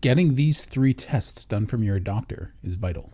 Getting these 3 tests done from your doctor is vital.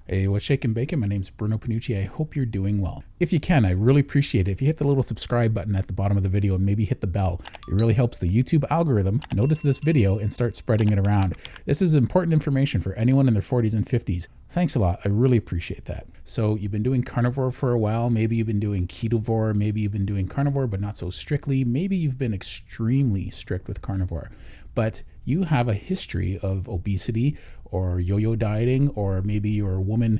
Hey, what's shaking bacon? My name's Bruno Panucci. I hope you're doing well. If you can, I really appreciate it if you hit the little subscribe button at the bottom of the video and maybe hit the bell. It really helps the YouTube algorithm notice this video and start spreading it around. This is important information for anyone in their 40s and 50s. Thanks a lot. I really appreciate that. So you've been doing carnivore for a while. Maybe you've been doing ketovore. Maybe you've been doing carnivore, but not so strictly. Maybe you've been extremely strict with carnivore, but you have a history of obesity or yo-yo dieting, or maybe you're a woman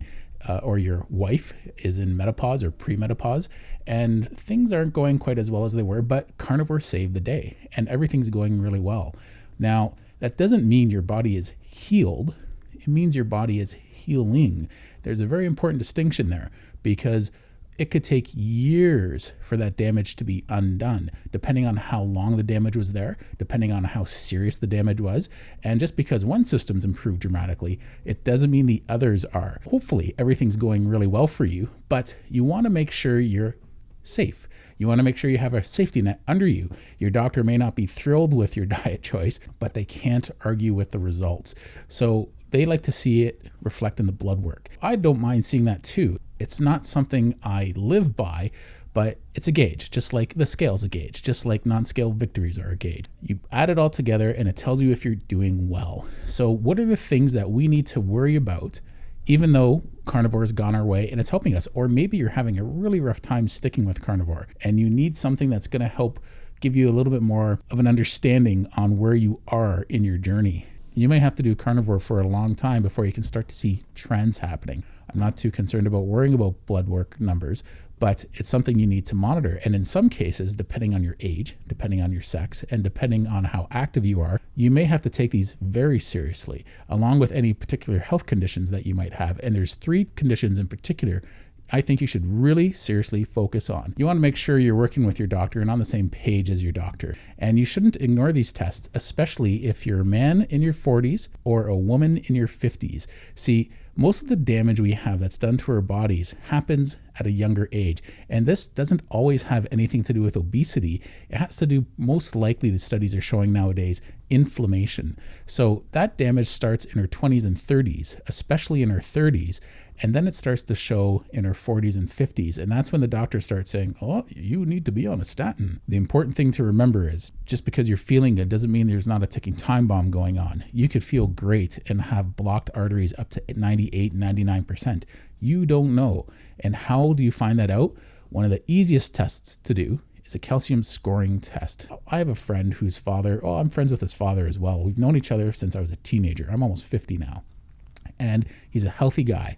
or your wife is in menopause or premenopause, and things aren't going quite as well as they were, but carnivore saved the day and everything's going really well. Now, that doesn't mean your body is healed. It means your body is healing. There's a very important distinction there, because it could take years for that damage to be undone, depending on how long the damage was there, depending on how serious the damage was. And just because one system's improved dramatically, it doesn't mean the others are. Hopefully everything's going really well for you, but you want to make sure you're safe. You want to make sure you have a safety net under you. Your doctor may not be thrilled with your diet choice, but they can't argue with the results. So they like to see it reflect in the blood work. I don't mind seeing that too. It's not something I live by, but it's a gauge, just like the scale's a gauge, just like non-scale victories are a gauge. You add it all together and it tells you if you're doing well. So what are the things that we need to worry about, even though carnivore has gone our way and it's helping us? Or maybe you're having a really rough time sticking with carnivore and you need something that's going to help give you a little bit more of an understanding on where you are in your journey. You may have to do carnivore for a long time before you can start to see trends happening. I'm not too concerned about worrying about blood work numbers, but it's something you need to monitor. And in some cases, depending on your age, depending on your sex, and depending on how active you are, you may have to take these very seriously, along with any particular health conditions that you might have. And there's 3 conditions in particular I think you should really seriously focus on. You want to make sure you're working with your doctor and on the same page as your doctor. And you shouldn't ignore these tests, especially if you're a man in your 40s or a woman in your 50s. See, most of the damage we have that's done to our bodies happens at a younger age. And this doesn't always have anything to do with obesity. It has to do, most likely, the studies are showing nowadays, inflammation. So that damage starts in our 20s and 30s, especially in our 30s. And then it starts to show in our 40s and 50s. And that's when the doctor starts saying, oh, you need to be on a statin. The important thing to remember is just because you're feeling good doesn't mean there's not a ticking time bomb going on. You could feel great and have blocked arteries up to 98, 99%. You don't know. And how do you find that out? One of the easiest tests to do is a calcium scoring test. I have a friend whose father, I'm friends with his father as well. We've known each other since I was a teenager. I'm almost 50 now. And he's a healthy guy.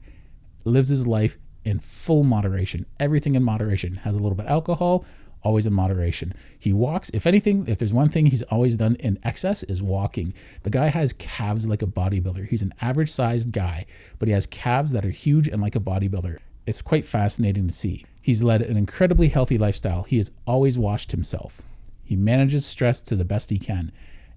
Lives his life in full moderation. Everything in moderation. Has a little bit of alcohol, always in moderation. He walks. If anything, if there's one thing he's always done in excess is walking. The guy has calves like a bodybuilder. He's an average sized guy, but he has calves that are huge and like a bodybuilder. It's quite fascinating to see. He's led an incredibly healthy lifestyle. He has always washed himself. He manages stress to the best he can.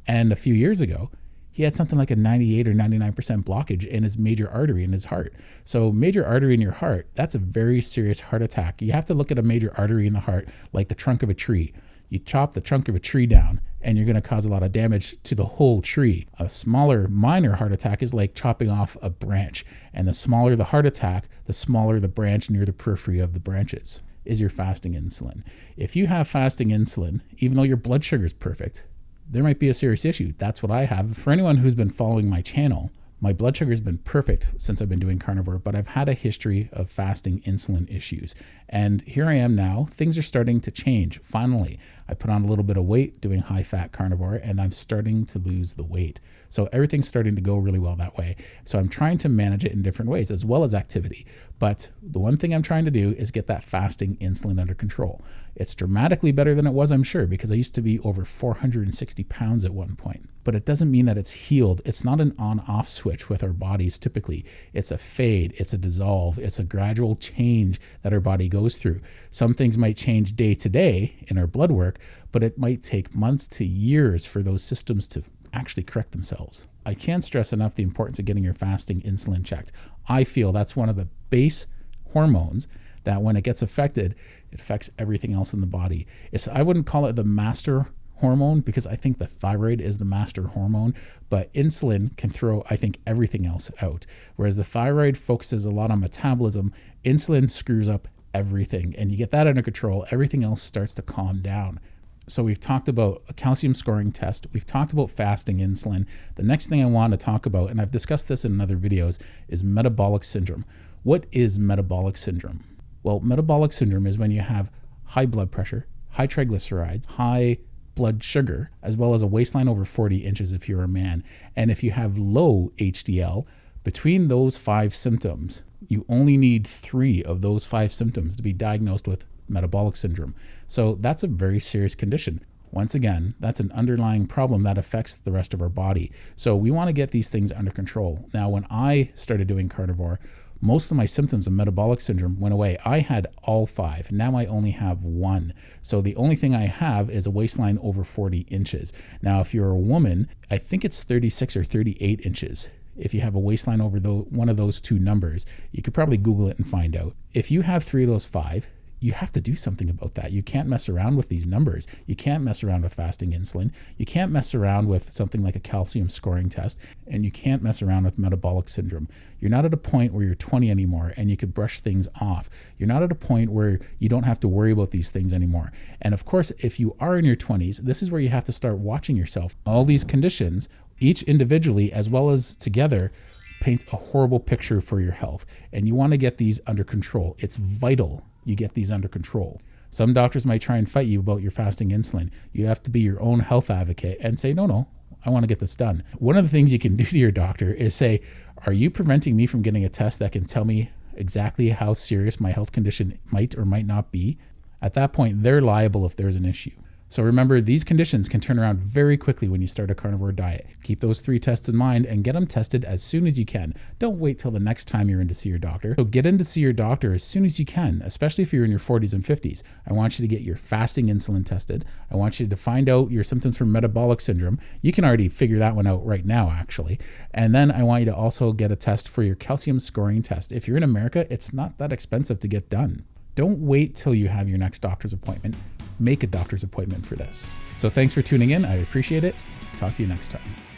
And a few years ago, he had something like a 98 or 99% blockage in his major artery in his heart. So major artery in your heart, that's a very serious heart attack. You have to look at a major artery in the heart like the trunk of a tree. You chop the trunk of a tree down and you're going to cause a lot of damage to the whole tree. A smaller minor heart attack is like chopping off a branch. And the smaller the heart attack, the smaller the branch near the periphery of the branches is your fasting insulin. If you have fasting insulin, even though your blood sugar is perfect, there might be a serious issue. That's what I have. For anyone who's been following my channel, my blood sugar has been perfect since I've been doing carnivore, but I've had a history of fasting insulin issues. And here I am now. Things are starting to change. Finally, I put on a little bit of weight doing high fat carnivore and I'm starting to lose the weight. So everything's starting to go really well that way. So I'm trying to manage it in different ways as well as activity. But the one thing I'm trying to do is get that fasting insulin under control. It's dramatically better than it was, I'm sure, because I used to be over 460 pounds at one point. But it doesn't mean that it's healed. It's not an on-off switch with our bodies typically. It's a fade, it's a dissolve, it's a gradual change that our body goes through. Some things might change day to day in our blood work, but it might take months to years for those systems to actually correct themselves. I can't stress enough the importance of getting your fasting insulin checked. I feel that's one of the base hormones that when it gets affected, it affects everything else in the body. I wouldn't call it the master hormone because I think the thyroid is the master hormone, but insulin can throw, I think, everything else out. Whereas the thyroid focuses a lot on metabolism, insulin screws up everything. And you get that under control, everything else starts to calm down. So we've talked about a calcium scoring test. We've talked about fasting insulin. The next thing I want to talk about, and I've discussed this in other videos, is metabolic syndrome. What is metabolic syndrome? Well, metabolic syndrome is when you have high blood pressure, high triglycerides, high blood sugar, as well as a waistline over 40 inches if you're a man. And if you have low HDL, between those 5 symptoms, you only need 3 of those 5 symptoms to be diagnosed with metabolic syndrome. So that's a very serious condition. Once again, that's an underlying problem that affects the rest of our body. So we want to get these things under control. Now, when I started doing carnivore, most of my symptoms of metabolic syndrome went away. I had all 5. Now I only have 1. So the only thing I have is a waistline over 40 inches. Now, if you're a woman, I think it's 36 or 38 inches. If you have a waistline over one of those 2 numbers, you could probably Google it and find out. If you have 3 of those 5, you have to do something about that. You can't mess around with these numbers. You can't mess around with fasting insulin. You can't mess around with something like a calcium scoring test, and you can't mess around with metabolic syndrome. You're not at a point where you're 20 anymore and you could brush things off. You're not at a point where you don't have to worry about these things anymore. And of course, if you are in your 20s, this is where you have to start watching yourself. All these conditions, each individually as well as together, paint a horrible picture for your health. And you want to get these under control. It's vital you get these under control. Some doctors might try and fight you about your fasting insulin. You have to be your own health advocate and say, no, I want to get this done. One of the things you can do to your doctor is say, are you preventing me from getting a test that can tell me exactly how serious my health condition might or might not be? At that point, they're liable if there's an issue. So remember, these conditions can turn around very quickly when you start a carnivore diet. Keep those 3 tests in mind and get them tested as soon as you can. Don't wait till the next time you're in to see your doctor. So get in to see your doctor as soon as you can, especially if you're in your 40s and 50s. I want you to get your fasting insulin tested. I want you to find out your symptoms for metabolic syndrome. You can already figure that one out right now, actually. And then I want you to also get a test for your calcium scoring test. If you're in America, it's not that expensive to get done. Don't wait till you have your next doctor's appointment. Make a doctor's appointment for this. So thanks for tuning in. I appreciate it. Talk to you next time.